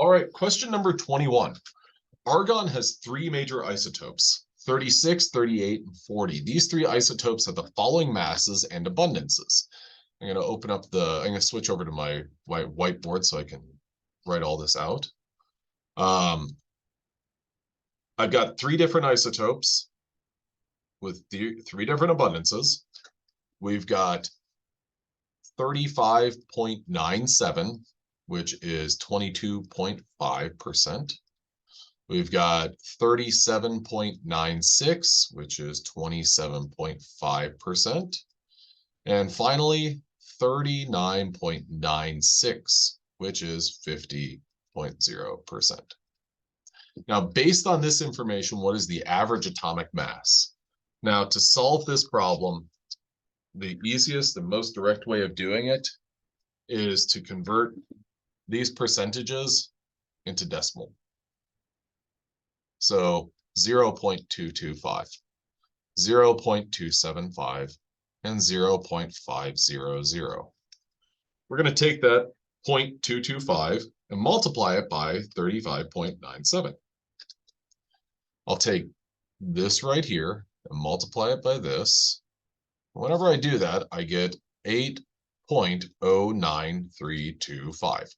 All right, question number 21. Argon has three major isotopes, 36, 38, and 40. These three isotopes have the following masses and abundances. I'm going to switch over to my whiteboard so I can write all this out. I've got three different isotopes with three different abundances. We've got 35.97, which is 22.5%. We've got 37.96, which is 27.5%. And finally, 39.96, which is 50.0%. Now, based on this information, what is the average atomic mass? Now, to solve this problem, the easiest and most direct way of doing it is to convert these percentages into decimal. So 0.225, 0.275, and 0.500. We're going to take that 0.225 and multiply it by 35.97. I'll take this right here and multiply it by this. Whenever I do that, I get 8.09325.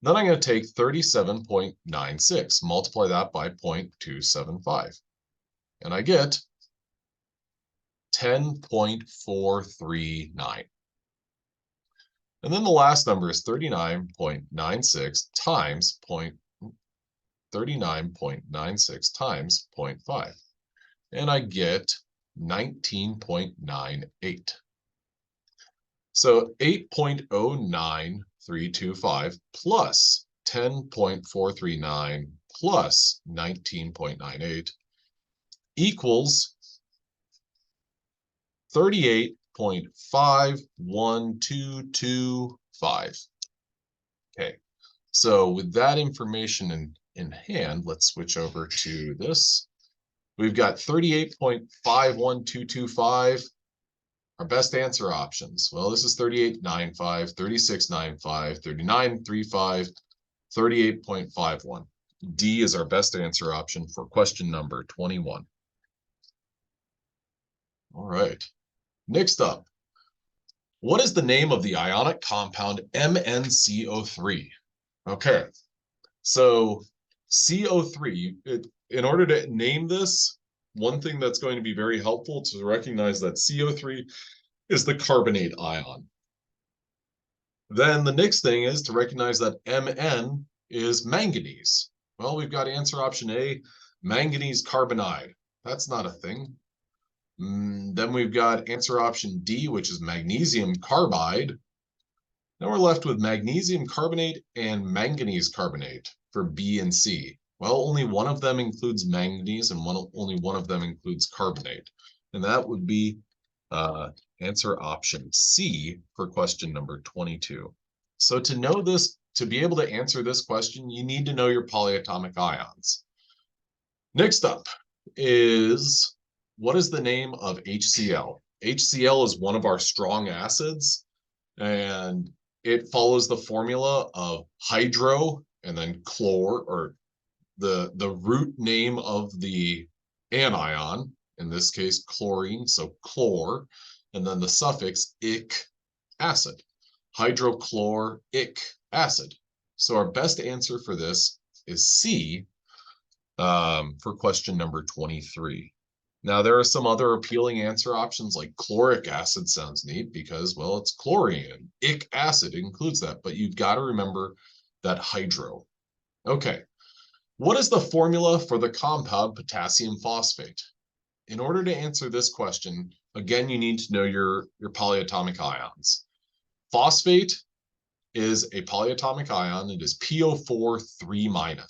Then I'm going to take 37.96, multiply that by 0.275, and I get 10.439. And then the last number is 39.96 times 0.5, and I get 19.98. So 8.09325 plus 10.439 plus 19.98 equals 38.51225. Okay, so with that information in hand, let's switch over to this. We've got 38.51225. Our best answer options. Well, this is 38.95, 36.95, 39.35, 38.51. D is our best answer option for question number 21. All right. Next up, what is the name of the ionic compound MnCO3? Okay, so CO3, in order to name this, one thing that's going to be very helpful to recognize that CO3 is the carbonate ion. Then the next thing is to recognize that Mn is manganese. Well, we've got answer option A, manganese carbonide. That's not a thing. Then we've got answer option D, which is magnesium carbide. Now we're left with magnesium carbonate and manganese carbonate for B and C. Well, only one of them includes manganese and only one of them includes carbonate. And that would be answer option C for question number 22. So to know this, to be able to answer this question, you need to know your polyatomic ions. Next up is, what is the name of HCl? HCl is one of our strong acids, and it follows the formula of hydro and then chlor, or the root name of the anion, in this case chlorine, so chlor, and then the suffix ic, acid, hydrochloric acid. So our best answer for this is C for question number 23. Now, there are some other appealing answer options, like chloric acid sounds neat because, well, it's chlorine. Ic acid includes that, but you've got to remember that hydro. Okay, what is the formula for the compound potassium phosphate? In order to answer this question, again, you need to know your polyatomic ions. Phosphate is a polyatomic ion. It is PO4 3-.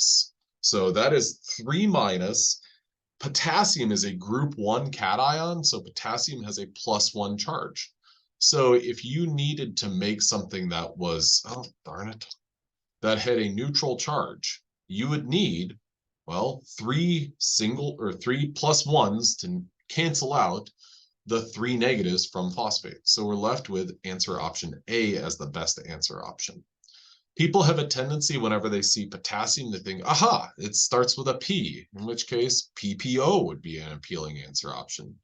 So that is 3-. Potassium is a group 1 cation, so potassium has a +1 charge. So if you needed to make something that was, oh, darn it, that had a neutral charge, you would need, well, 3 +1s to cancel out the 3 negatives from phosphate. So we're left with answer option A as the best answer option. People have a tendency whenever they see potassium to think, aha, it starts with a P, in which case PPO would be an appealing answer option.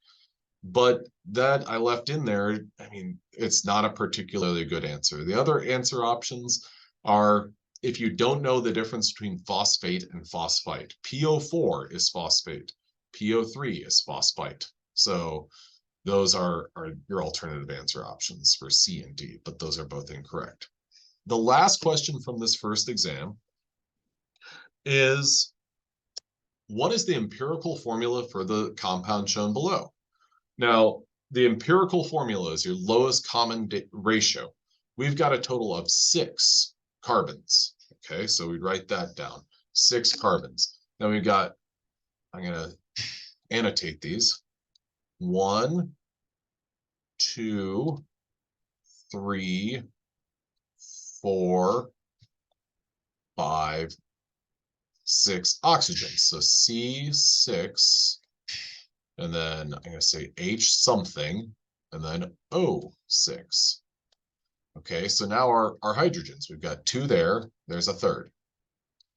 But that I left in there, I mean, it's not a particularly good answer. The other answer options are if you don't know the difference between phosphate and phosphite. PO4 is phosphate, PO3 is phosphite. So those are your alternative answer options for C and D, but those are both incorrect. The last question from this first exam is, what is the empirical formula for the compound shown below? Now, the empirical formula is your lowest common ratio. We've got a total of 6 carbons. Okay, so we'd write that down, 6 carbons. Then we've got, I'm going to annotate these. 1, 2, 3, 4, 5, 6 oxygens. So C6, and then I'm going to say H something, and then O6. Okay, so now our hydrogens, we've got 2 there, there's a third.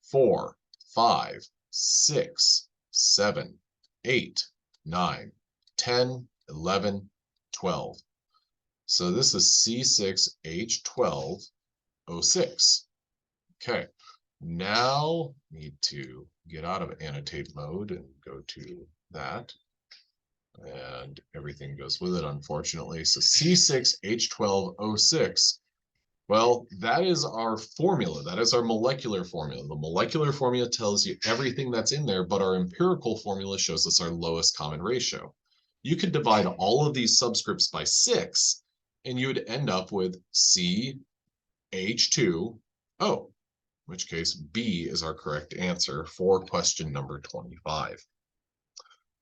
4, 5, 6, 7, 8, 9, 10, 11, 12. So this is C6H12O6. Okay, now need to get out of annotate mode and go to that. And everything goes with it, unfortunately. So C6H12O6, well, that is our formula. That is our molecular formula. The molecular formula tells you everything that's in there, but our empirical formula shows us our lowest common ratio. You could divide all of these subscripts by 6, and you would end up with CH2O, in which case B is our correct answer for question number 25.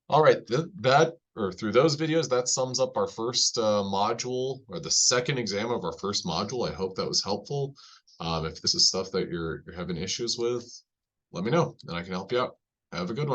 All right, through those videos, that sums up our first module, or the second exam of our first module. I hope that was helpful. If this is stuff that you're having issues with, let me know and I can help you out. Have a good one.